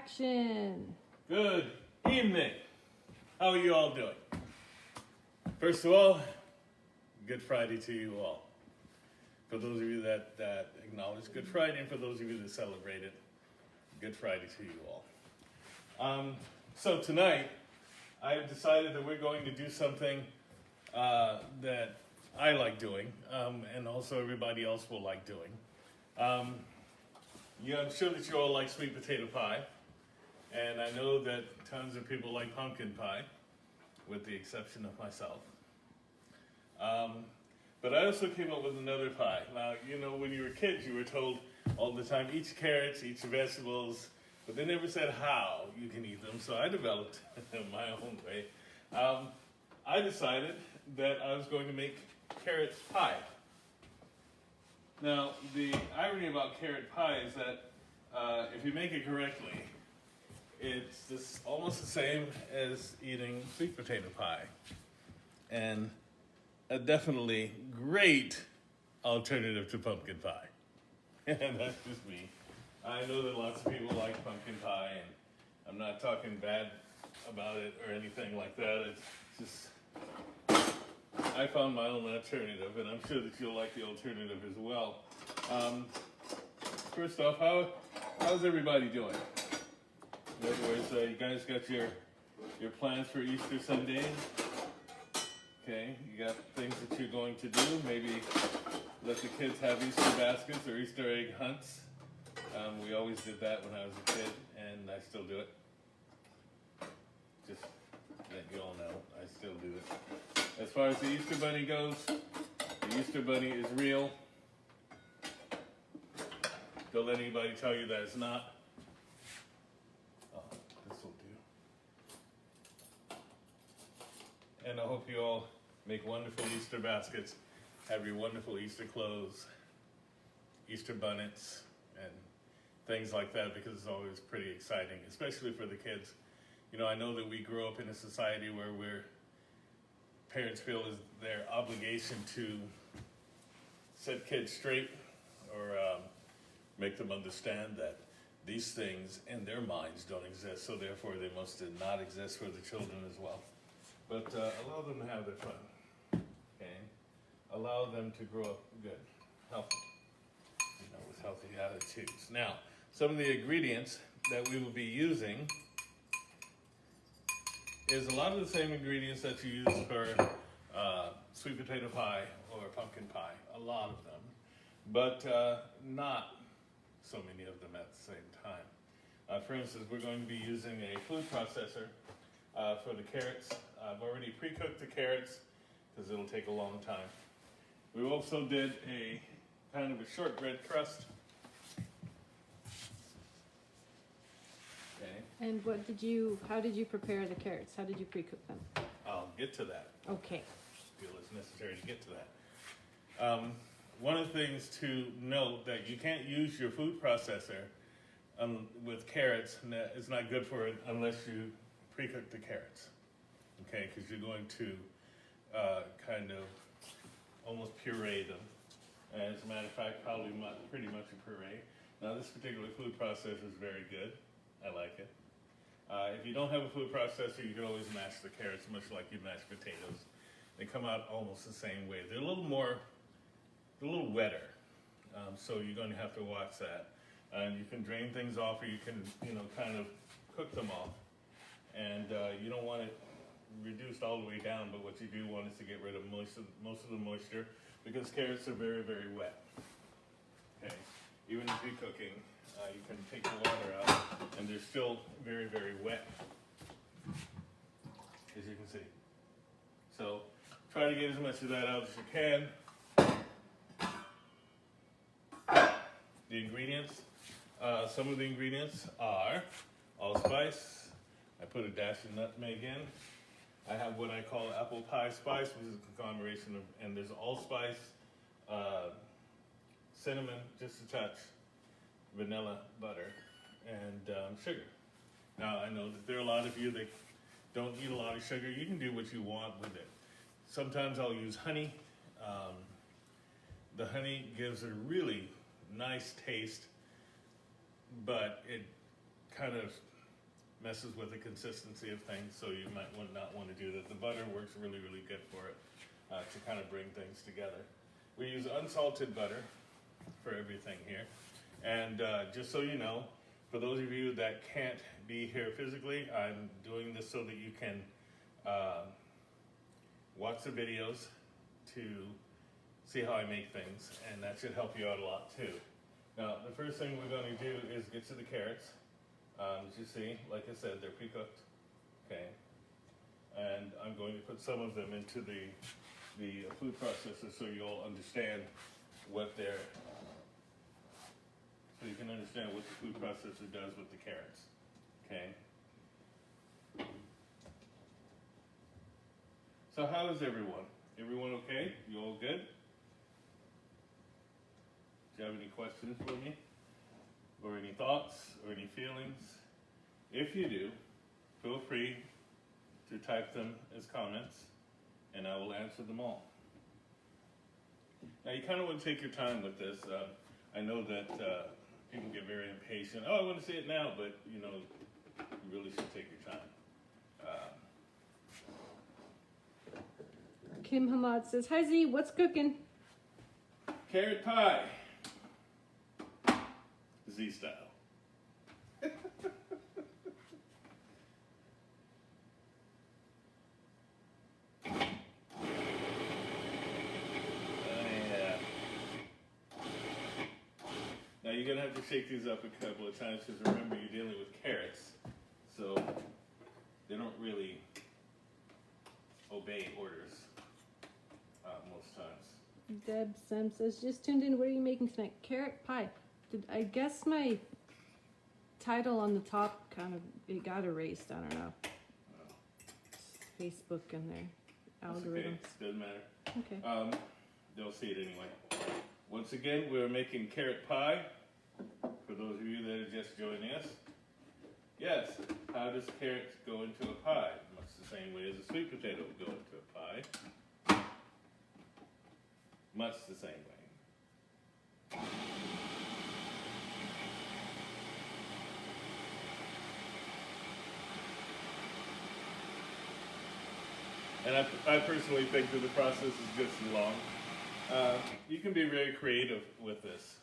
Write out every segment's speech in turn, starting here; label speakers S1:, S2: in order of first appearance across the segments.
S1: Action!
S2: Good evening. How are you all doing? First of all, Good Friday to you all. For those of you that acknowledge Good Friday, and for those of you that celebrate it, Good Friday to you all. So tonight, I've decided that we're going to do something that I like doing, and also everybody else will like doing. I'm sure that you all like sweet potato pie, and I know that tons of people like pumpkin pie, with the exception of myself. But I also came up with another pie. Now, you know, when you were kids, you were told all the time, eat your carrots, eat your vegetables, but they never said how you can eat them, so I developed my own way. I decided that I was going to make carrot pie. Now, the irony about carrot pie is that if you make it correctly, it's just almost the same as eating sweet potato pie. And a definitely great alternative to pumpkin pie. And that's just me. I know that lots of people like pumpkin pie, and I'm not talking bad about it or anything like that. It's just, I found my own alternative, and I'm sure that you'll like the alternative as well. First off, how's everybody doing? In other words, you guys got your plans for Easter Sunday? Okay, you got things that you're going to do. Maybe let the kids have Easter baskets or Easter egg hunts. We always did that when I was a kid, and I still do it. Just let you all know, I still do it. As far as the Easter Bunny goes, the Easter Bunny is real. Don't let anybody tell you that it's not. Oh, this will do. And I hope you all make wonderful Easter baskets, have your wonderful Easter clothes, Easter bonnets, and things like that, because it's always pretty exciting, especially for the kids. You know, I know that we grew up in a society where parents feel is their obligation to set kids straight or make them understand that these things in their minds don't exist, so therefore they must not exist for the children as well. But allow them to have their fun, okay? Allow them to grow up good, healthy, with healthy attitudes. Now, some of the ingredients that we will be using is a lot of the same ingredients that you use for sweet potato pie or pumpkin pie, a lot of them, but not so many of them at the same time. For instance, we're going to be using a food processor for the carrots. I've already pre-cooked the carrots because it'll take a long time. We also did a kind of a shortbread crust. Okay.
S1: And how did you prepare the carrots? How did you pre-cook them?
S2: I'll get to that.
S1: Okay.
S2: I feel it's necessary to get to that. One of the things to note that you can't use your food processor with carrots. It's not good for it unless you pre-cook the carrots. Okay, because you're going to kind of almost puree them. As a matter of fact, probably pretty much a puree. Now, this particular food processor is very good. I like it. If you don't have a food processor, you can always mash the carrots much like you mash potatoes. They come out almost the same way. They're a little wetter, so you're going to have to watch that. And you can drain things off, or you can, kind of cook them off. And you don't want it reduced all the way down, but what you do want is to get rid of most of the moisture, because carrots are very, very wet. Okay, even if you're cooking, you can take the water out, and they're still very, very wet, as you can see. So try to get as much of that out as you can. The ingredients, some of the ingredients are allspice. I put a dash of nutmeg in. I have what I call apple pie spice, which is a conglomeration of, and there's allspice, cinnamon, just a touch, vanilla, butter, and sugar. Now, I know that there are a lot of you that don't eat a lot of sugar. You can do what you want with it. Sometimes I'll use honey. The honey gives a really nice taste, but it kind of messes with the consistency of things, so you might not want to do that. The butter works really, really good for it, to kind of bring things together. We use unsalted butter for everything here. And just so you know, for those of you that can't be here physically, I'm doing this so that you can watch the videos to see how I make things, and that should help you out a lot too. Now, the first thing we're going to do is get to the carrots. As you see, like I said, they're pre-cooked, okay? And I'm going to put some of them into the food processor so you'll understand what they're, so you can understand what the food processor does with the carrots, okay? So how is everyone? Everyone okay? You all good? Do you have any questions for me? Or any thoughts or any feelings? If you do, feel free to type them as comments and I will answer them all. Now you kind of want to take your time with this. I know that people get very impatient. Oh, I want to see it now, but you know, you really should take your time.
S1: Kim Hamad says, "Hi Z, what's cooking?"
S2: Carrot pie. Z style. Yeah. Now you're gonna have to shake these up a couple of times because remember you're dealing with carrots, so they don't really obey orders most times.
S1: Deb Sam says, "Just tuned in. What are you making tonight?" Carrot pie. I guess my title on the top it got erased. I don't know. Facebook and their algorithms.
S2: Okay. Doesn't matter.
S1: Okay.
S2: They'll see it anyway. Once again, we're making carrot pie. For those of you that are just joining us. Yes, how does carrots go into a pie? Much the same way as a sweet potato would go into a pie. Much the same way. And I personally think that the process is just long. You can be very creative with this.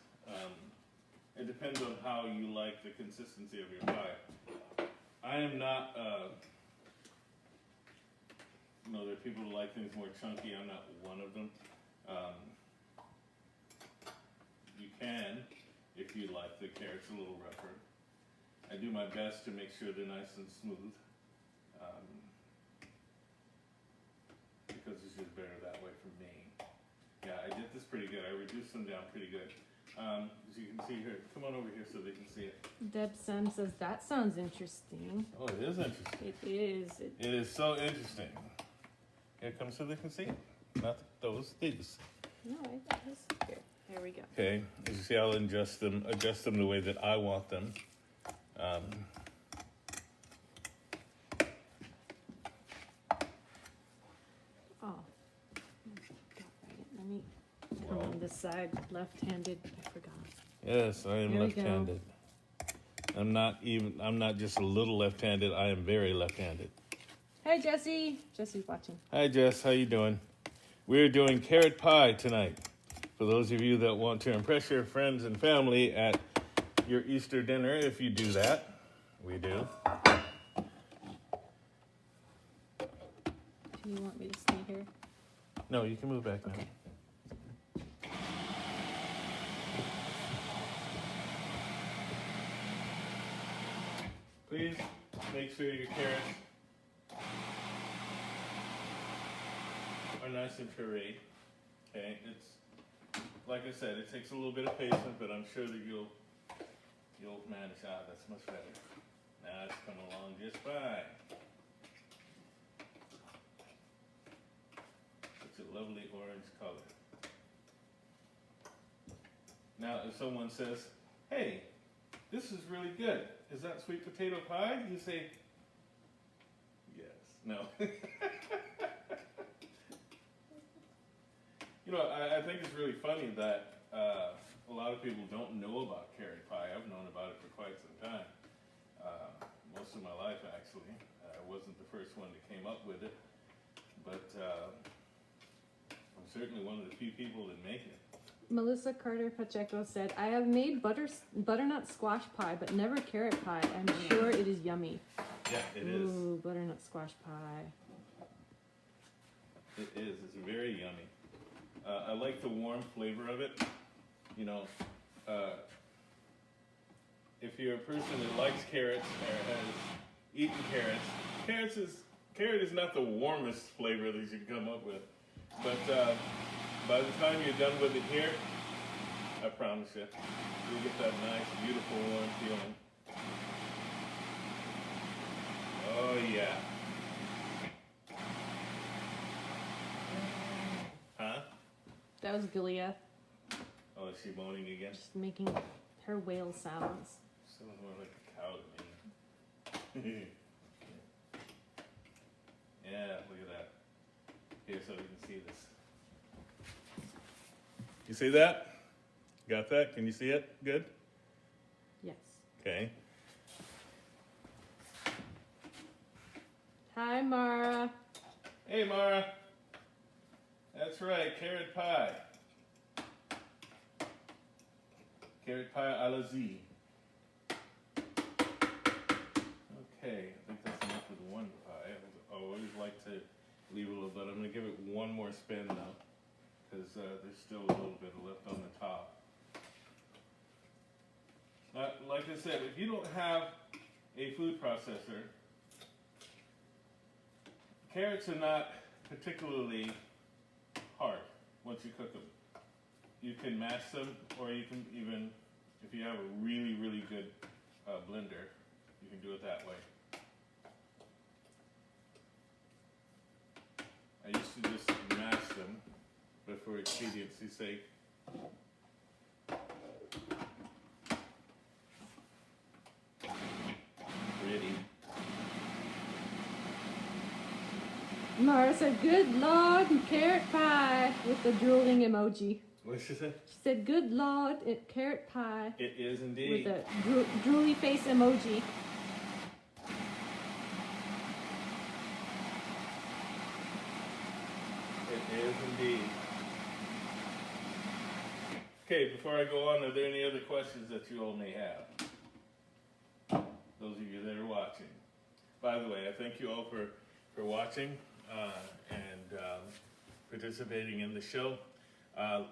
S2: It depends on how you like the consistency of your pie. I am not, there are people who like things more chunky. I'm not one of them. You can, if you like the carrots a little rougher. I do my best to make sure they're nice and smooth. Because it's just better that way for me. Yeah, I did this pretty good. I reduced them down pretty good. As you can see here, come on over here so they can see it.
S1: Deb Sam says, "That sounds interesting."
S2: Oh, it is interesting.
S1: It is.
S2: It is so interesting. Here, come so they can see it. Not these.
S1: No, I just here. There we go.
S2: Okay, as you see, I'll adjust them the way that I want them.
S1: Oh, let me come on this side, left-handed. I forgot.
S2: Yes, I am
S1: There we
S2: left-handed. I'm not just a little left-handed. I am very left-handed.
S1: Hey, Jesse. Jesse's watching.
S2: Hi, Jess. How you doing? We're doing carrot pie tonight. For those of you that want to impress your friends and family at your Easter dinner, if you do that, we do.
S1: Do you want me to stay here?
S2: No, you can move back now.
S1: Okay.
S2: Please make sure your carrots are nice and pureed. Okay, it's like I said, it takes a little bit of patience, but I'm sure that you'll manage. That's much better. Now it's coming along just fine. Such a lovely orange color. Now, if someone says, "Hey, this is really good. Is that sweet potato pie?" You say, "Yes." No. I think it's really funny that a lot of people don't know about carrot pie. I've known about it for quite some time. my life, actually. I wasn't the first one that came up with it, but I'm certainly one of the few people that make it.
S1: Melissa Carter Pacheco said, I have made butternut squash pie, but never carrot pie. I'm sure it is yummy.
S2: Yeah, it is.
S1: Ooh, butternut squash pie.
S2: It is. It's very yummy. I like the warm flavor of it. You know, if you're a person that likes carrots or has eaten carrots, carrot is not the warmest flavor that you can come up with. But by the time you're done with it here, I promise you, you'll get that nice, beautiful, warm feeling. Oh yeah. Huh?
S1: That was Gilia
S2: Oh, is she moaning again?
S1: just making her whale sounds.
S2: Sounds more like a cow to me. Yeah, look at that. Here, so you can see this. You see that? Got that? Can you see it? Good?
S1: Yes.
S2: Okay.
S1: Hi, Mara.
S2: Hey, Mara. That's right, carrot pie. Carrot pie a la Z. Okay, I think that's enough with one pie. I always like to leave a little bit. I'm going to give it one more spin now, because there's still a little bit left on the top. Like I said, if you don't have a food processor, carrots are not particularly hard once you cook them. You can mash them, or you can even, if you have a really, really good blender, you can do it that way. I used to just mash them, but for expediency's sake, ready.
S1: Mara said, good Lord, carrot pie, with the drooling emoji.
S2: What she say?
S1: She said, good Lord, carrot pie,
S2: It is indeed.
S1: with a drooly face emoji.
S2: It is indeed. Okay, before I go on, are there any other questions that you all may have? Those of you that are watching. By the way, I thank you all for watching and participating in the show.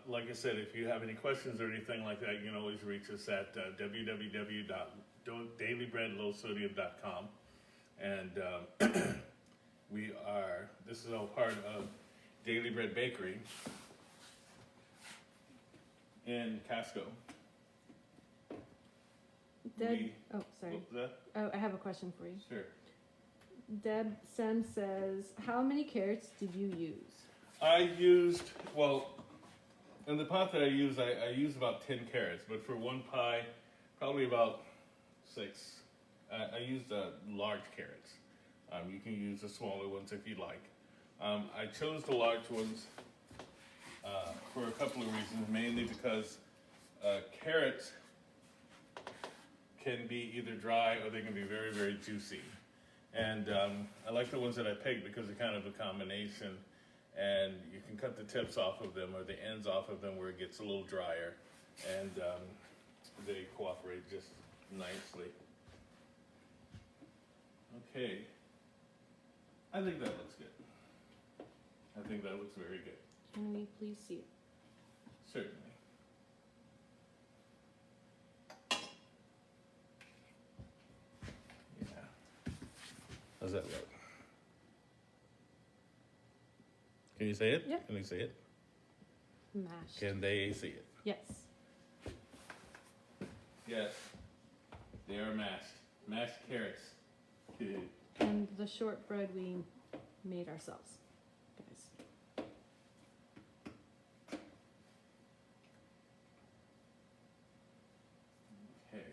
S2: Like I said, if you have any questions or anything like that, you can always reach us at www.dailybreadlowsodium.com. And this is all part of Daily Bread Bakery in Casco.
S1: Sorry.
S2: What was that?
S1: Oh, I have a question for you.
S2: Sure.
S1: Deb Sem says, how many carrots did you use?
S2: I used, well, in the pot that I used about 10 carrots, but for one pie, probably about 6. I used large carrots. You can use the smaller ones if you like. I chose the large ones for a couple of reasons, mainly because carrots can be either dry or they can be very, very juicy. And I like the ones that I picked because they're kind of a combination, and you can cut the tips off of them or the ends off of them where it gets a little drier, and they cooperate just nicely. Okay, I think that looks good. I think that looks very good.
S1: Can we please see it?
S2: Certainly. Yeah. How's that look? Can you see it?
S1: Yeah.
S2: Can you see it?
S1: Mashed.
S2: Can they see it?
S1: Yes.
S2: Yes. They are mashed. Mashed carrots.
S1: And the shortbread we made ourselves, guys.
S2: Okay.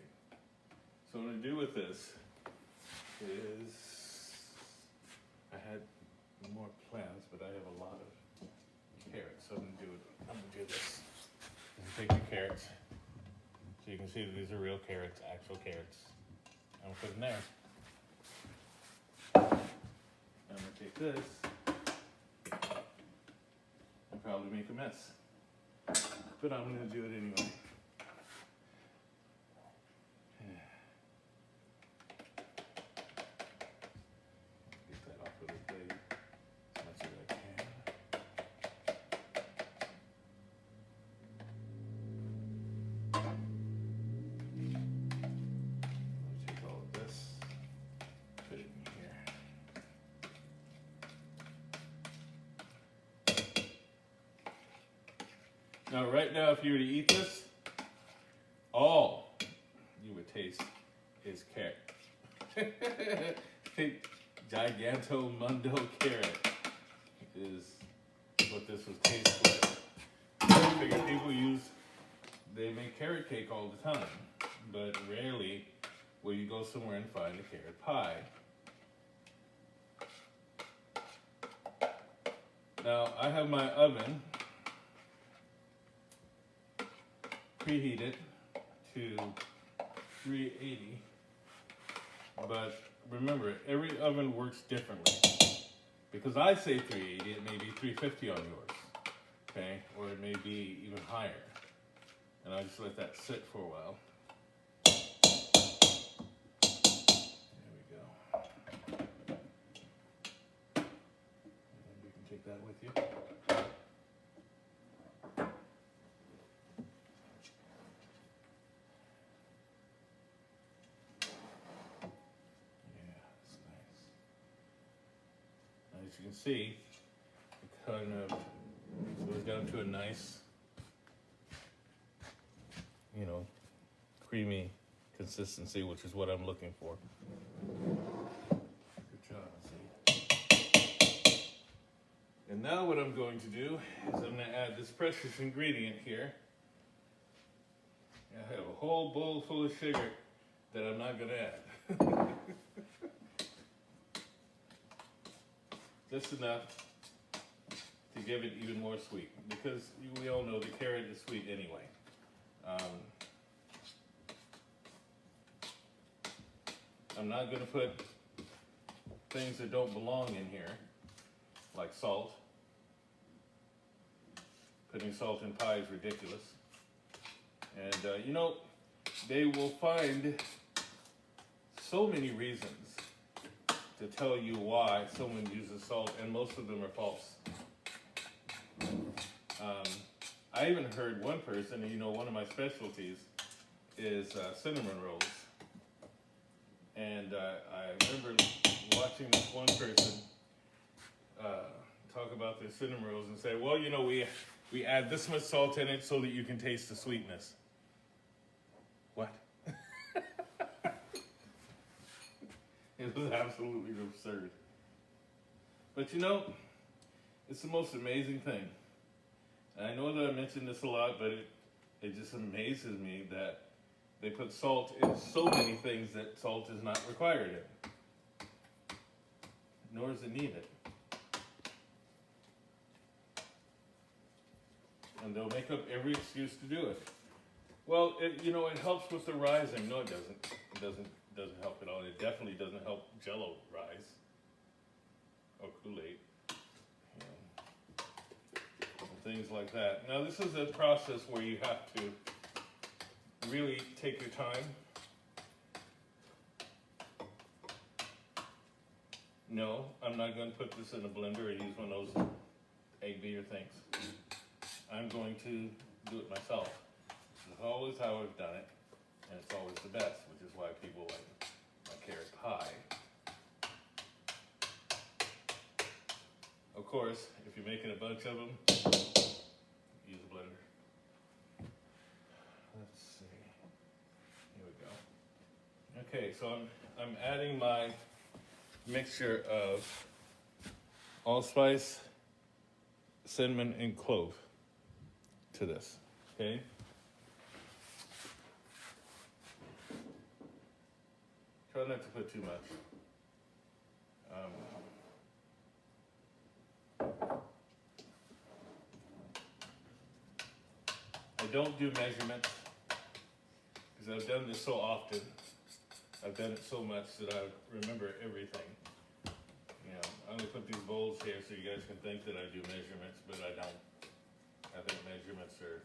S2: So what I'm gonna do with this is I had more plans, but I have a lot of carrots. So I'm gonna do this. I'm gonna take the carrots. So you can see that these are real carrots, actual carrots. I'm gonna put them there. this, I'll probably make a mess. But I'm going to do it anyway. Get that off of the plate as much as I can. I'll take all of this, put it in here. Now, right now, if you were to eat this, all you would taste is carrot. Gigantomundo carrot is what this would taste like. I figure they make carrot cake all the time, but rarely will you go somewhere and find a carrot pie. Now, I have my oven preheated to 380, but remember, every oven works differently. Because I say 380, it may be 350 on yours, okay? Or it may be even higher. And I just let that sit for a while. There we go. And you can take that with you. As you can see, it kind of goes down to a nice, creamy consistency, which is what I'm looking for. Good job, see. And now what I'm going to do is I'm going to add this precious ingredient here. I have a whole bowl full of sugar that I'm not going to add. Just enough to give it even more sweet, because we all know the carrot is sweet anyway. I'm not going to put things that don't belong in here, like salt. Putting salt in pie is ridiculous. And they will find so many reasons to tell you why someone uses salt, and most of them are false. I even heard one person, one of my specialties is cinnamon rolls. And I remember watching this one person talk about their cinnamon rolls and say, well, we add this much salt in it so that you can taste the sweetness. What? It was absolutely absurd. But it's the most amazing thing. And I know that I mentioned this a lot, but it just amazes me that they put salt in so many things that salt is not required in. Nor is it needed. And they'll make up every excuse to do it. Well, it helps with the rising. No, it doesn't. It doesn't help at all. It definitely doesn't help Jell-O rise or Kool-Aid, and things like that. Now, this is a process where you have to really take your time. No, I'm not going to put this in a blender or use one of those egg beater things. I'm going to do it myself. This is always how I've done it, and it's always the best, which is why people like my carrot pie. Of course, if you're making a bunch of them, use a blender. Let's see. Here we go. Okay, so I'm adding my mixture of allspice, cinnamon, and clove to this. Okay. Try not to put too much. I don't do measurements because I've done this so often. I've done it so much that I remember everything. I'm gonna put these bowls here so you guys can think that I do measurements, but I don't. I think measurements are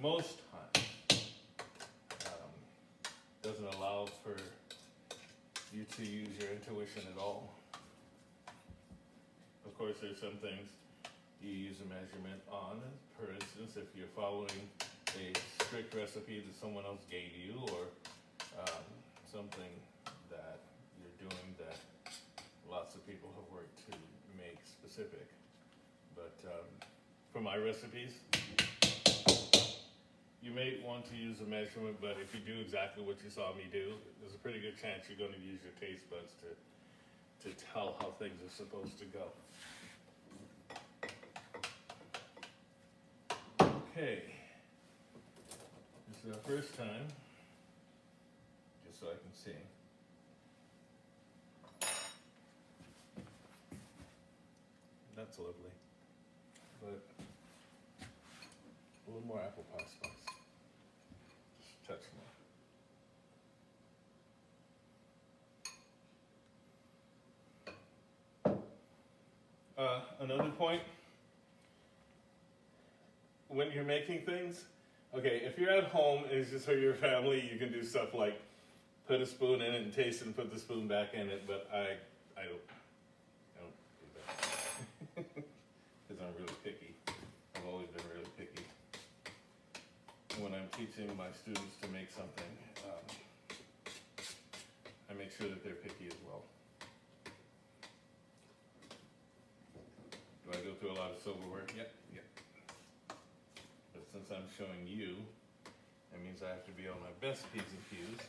S2: most times doesn't allow for you to use your intuition at all. Of course, there's some things you use a measurement on. For instance, if you're following a strict recipe that someone else gave you, or something that you're doing that lots of people have worked to make specific. But for my recipes, you may want to use a measurement, but if you do exactly what you saw me do, there's a pretty good chance you're going to use your taste buds to tell how things are supposed to go. Okay, this is our first time, just so I can see. That's lovely, but a little more apple pie spice, just a touch more. Another point. When you're making things, okay, if you're at home and it's just for your family, you can do stuff like put a spoon in it and taste it and put the spoon back in it, but I don't do that. Because I'm really picky. I've always been really picky. When I'm teaching my students to make something, I make sure that they're picky as well. Do I go through a lot of silverware? Yep. But since I'm showing you, that means I have to be on my best P's and Q's.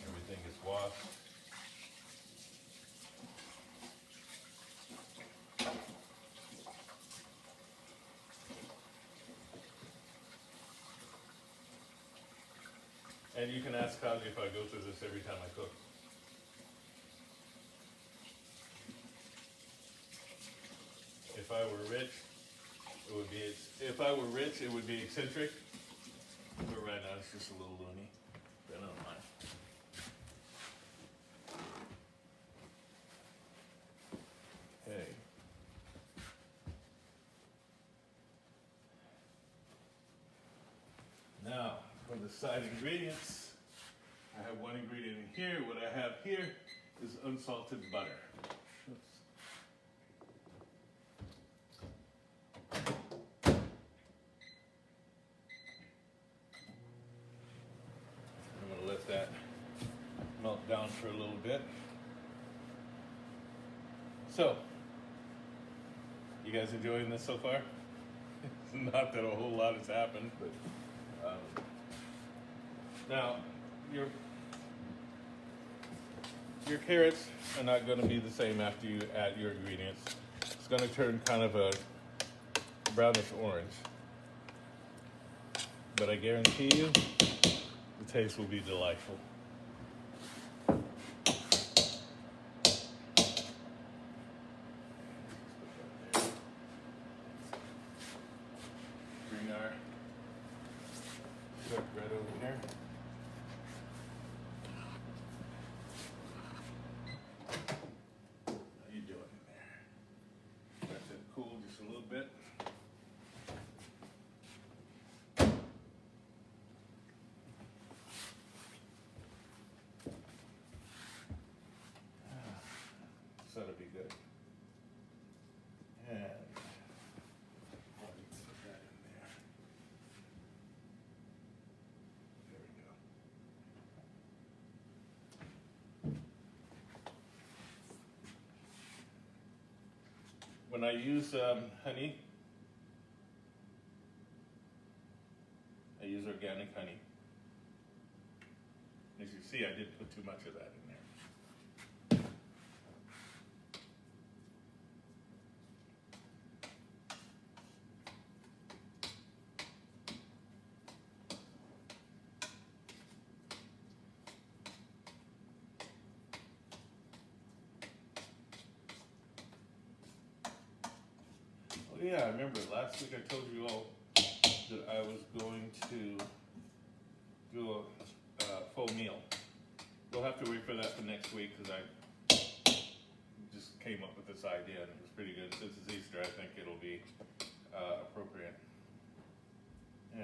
S2: Everything is washed. And you can ask Kaji if I go through this every time I cook. If I were rich, it would be. If I were rich, it would be eccentric. But right now, it's just a little loony. But I don't mind. Okay. Now, for the side ingredients, I have one ingredient in here. What I have here is unsalted butter. Oops. I'm going to let that melt down for a little bit. So, you guys enjoying this so far? Not that a whole lot has happened, but now your carrots are not going to be the same after you add your ingredients. It's going to turn kind of a brownish orange, but I guarantee you the taste will be delightful. Bring our cooked bread over here. How you doing in there? Let that cool just a little bit. So that'll be good. And I'll put that in there. There we go. When I use honey, I use organic honey. As you see, I didn't put too much of that in there. Oh yeah, I remember last week I told you all that I was going to do a full meal. We'll have to wait for that for next week because I just came up with this idea and it was pretty good. Since it's Easter, I think it'll be appropriate. Yeah.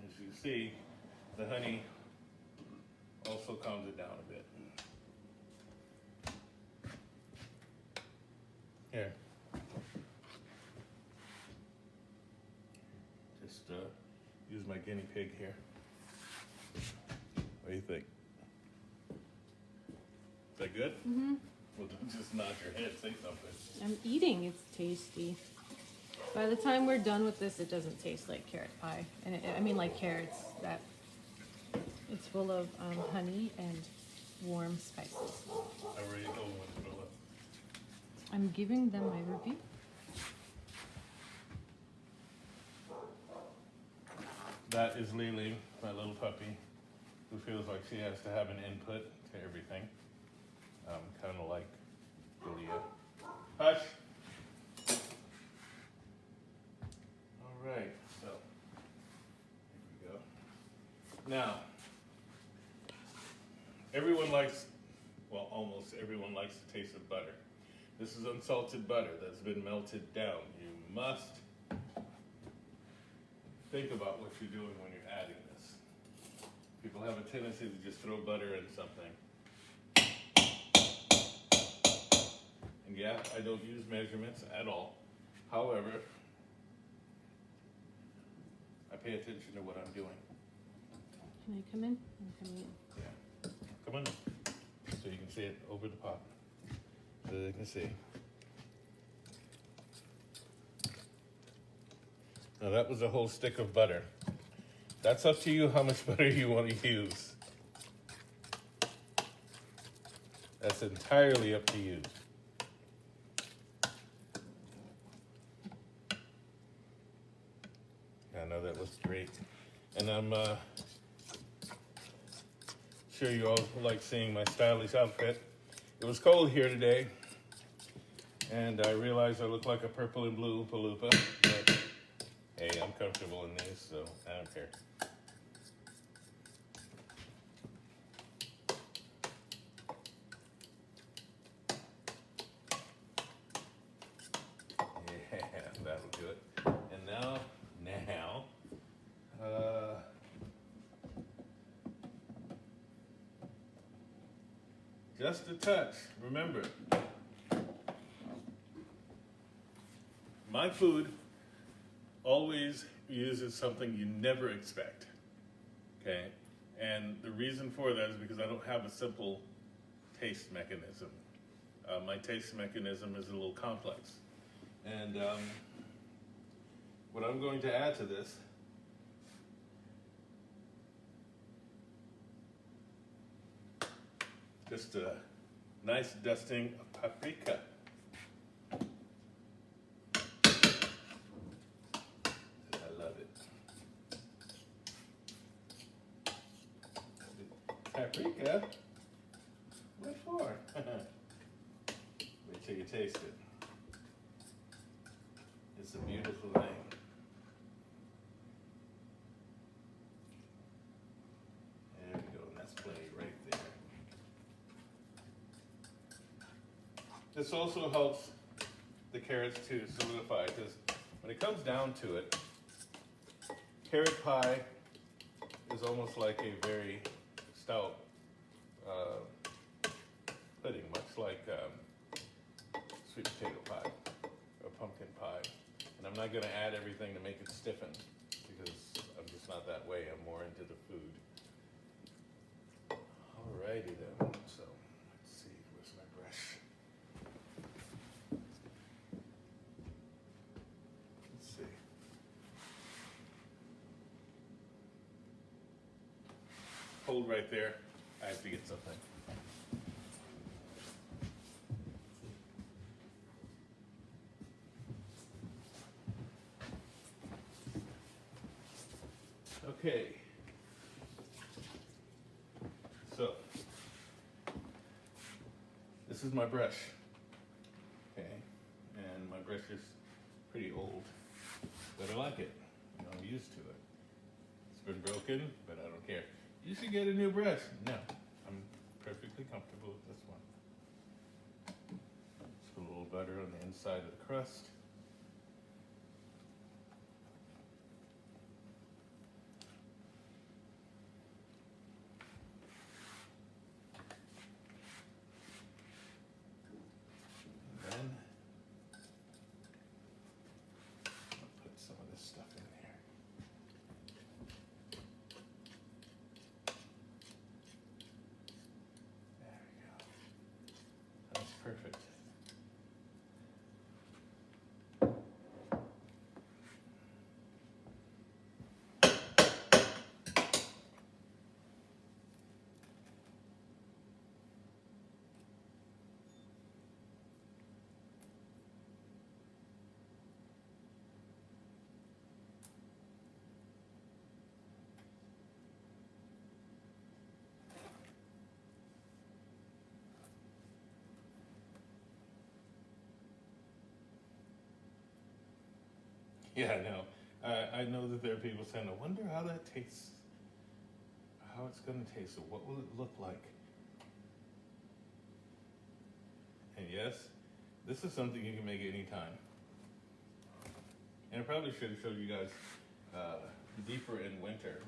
S2: As you see, the honey also calms it down a bit. Here. Just use my guinea pig here. What do you think? Is that good?
S1: Mm-hmm.
S2: Well, don't just nod your head, say something.
S1: I'm eating. It's tasty. By the time we're done with this, it doesn't taste like carrot pie. And I mean like carrots. That it's full of honey and warm spices.
S2: I already told them what to fill up.
S1: I'm giving them my review.
S2: That is Lily, my little puppy, who feels like she has to have an input to everything. Kind of like Julia. Hush! All right, so here we go. Now, everyone likes, well, almost everyone likes the taste of butter. This is unsalted butter that's been melted down. You must think about what you're doing when you're adding this. People have a tendency to just throw butter in something. And yeah, I don't use measurements at all. However, I pay attention to what I'm doing.
S1: Can I come in? I'm coming in.
S2: Yeah. Come on, so you can see it over the pot. So they can see. Now that was a whole stick of butter. That's up to you how much butter you want to use. That's entirely up to you. I know that was great. And I'm sure you all like seeing my stylish outfit. It was cold here today, and I realized I look like a purple and blue Paloopa, but hey, I'm comfortable in these, so I don't care. Yeah, that'll do it. And now, just a touch. Remember, my food always uses something you never expect, okay? And the reason for that is because I don't have a simple taste mechanism. My taste mechanism is a little complex. And what I'm going to add to this just a nice dusting of paprika. I love it. Paprika? What for? Wait till you taste it. It's a beautiful thing. There we go, and that's plenty right there. This also helps the carrots to solidify, because when it comes down to it, carrot pie is almost like a very stout pudding, much like sweet potato pie or pumpkin pie. And I'm not going to add everything to make it stiffen, because I'm just not that way. I'm more into the food. Alrighty then. So let's see, where's my brush? Let's see. Hold right there. I have to get something. Okay. So, this is my brush. Okay. And my brush is pretty old, but I like it. I'm used to it. It's been broken, but I don't care. You should get a new brush. No, I'm perfectly comfortable with this one. Just put a little butter on the inside of the crust. And then I'll put some of this stuff in there. There we go. That's perfect. Yeah, I know. I know that there are people saying, I wonder how that tastes, how it's going to taste, or what will it look like? And yes, this is something you can make anytime. And I probably should have showed you guys deeper in winter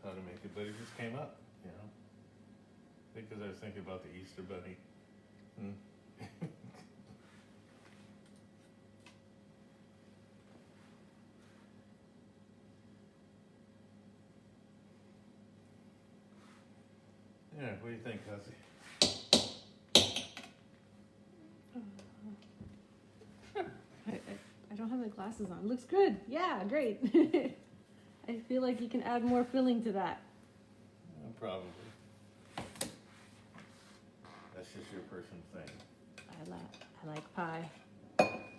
S2: how to make it, but it just came up, you know, because I was thinking about the Easter Bunny. Yeah, what do you think, Cassie?
S1: I don't have my glasses on. Looks good. Yeah, great. I feel like you can add more filling to that.
S2: Probably. That's just your personal thing.
S1: I like pie.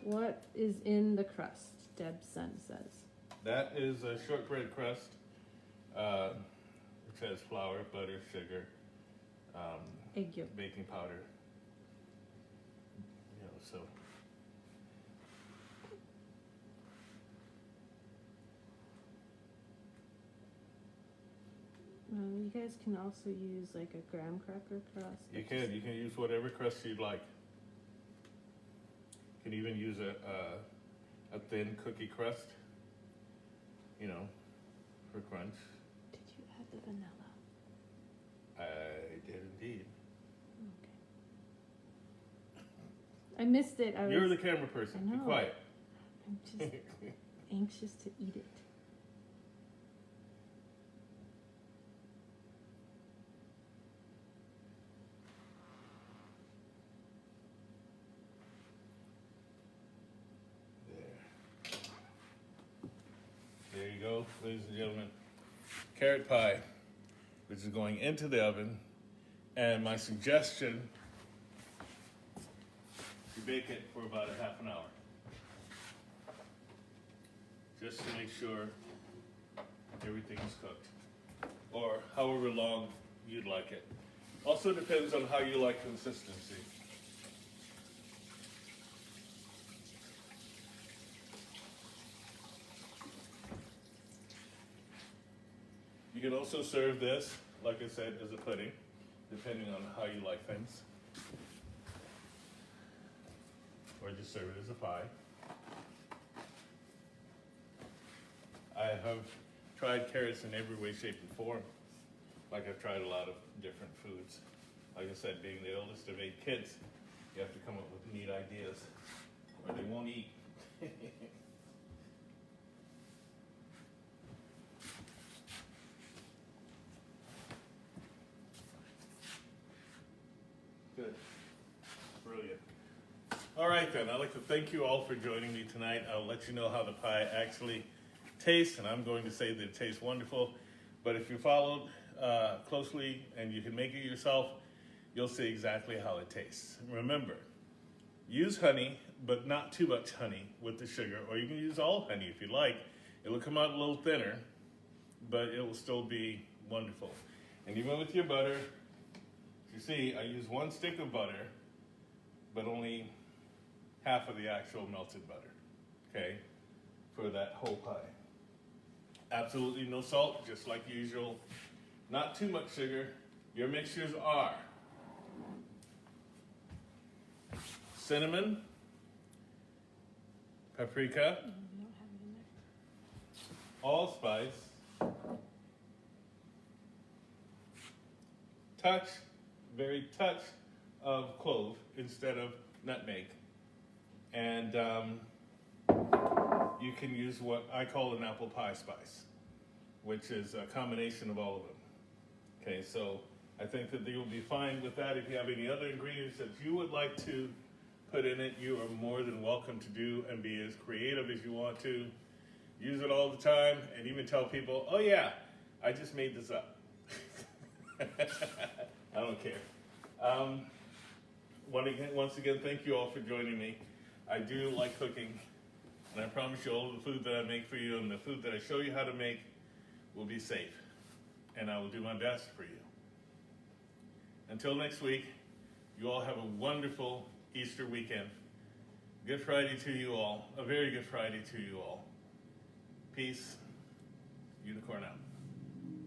S1: What is in the crust? Deb's son says.
S2: That is a shortbread crust. It has flour, butter, sugar,
S1: Egg yolk.
S2: baking powder. You know, so.
S1: You guys can also use like a graham cracker crust.
S2: You can use whatever crust you'd like. You can even use a thin cookie crust, you know, for crunch.
S1: Did you add the vanilla?
S2: I did indeed.
S1: Okay. I missed it.
S2: You're the camera person.
S1: I know.
S2: Be quiet.
S1: I'm just anxious to eat it.
S2: There you go, ladies and gentlemen. Carrot pie, which is going into the oven. And my suggestion, you bake it for about a half an hour. Just to make sure everything is cooked. Or however long you'd like it. Also depends on how you like consistency. You can also serve this, like I said, as a pudding, depending on how you like things. Or just serve it as a pie. I have tried carrots in every way, shape, and form. Like I've tried a lot of different foods. Like I said, being the oldest of 8 kids, you have to come up with neat ideas, or they won't eat. Good. Brilliant. All right then, I'd like to thank you all for joining me tonight. I'll let you know how the pie actually tastes, and I'm going to say that it tastes wonderful. But if you followed closely and you can make it yourself, you'll see exactly how it tastes. Remember, use honey, but not too much honey with the sugar, or you can use all honey if you like. It'll come out a little thinner, but it will still be wonderful. And even with your butter, you see, I use 1 stick of butter, but only half of the actual melted butter, okay, for that whole pie. Absolutely no salt, just like usual. Not too much sugar. Your mixtures are cinnamon, paprika,
S1: We don't have it in there.
S2: allspice, touch, very touch of clove instead of nutmeg. And you can use what I call an apple pie spice, which is a combination of all of them. Okay, so I think that you'll be fine with that. If you have any other ingredients that you would like to put in it, you are more than welcome to do and be as creative as you want to. Use it all the time and even tell people, oh yeah, I just made this up. I don't care. Once again, thank you all for joining me. I do like cooking, and I promise you all the food that I make for you and the food that I show you how to make will be safe, and I will do my best for you. Until next week, you all have a wonderful Easter weekend. Good Friday to you all, a very good Friday to you all. Peace. Unicorn out.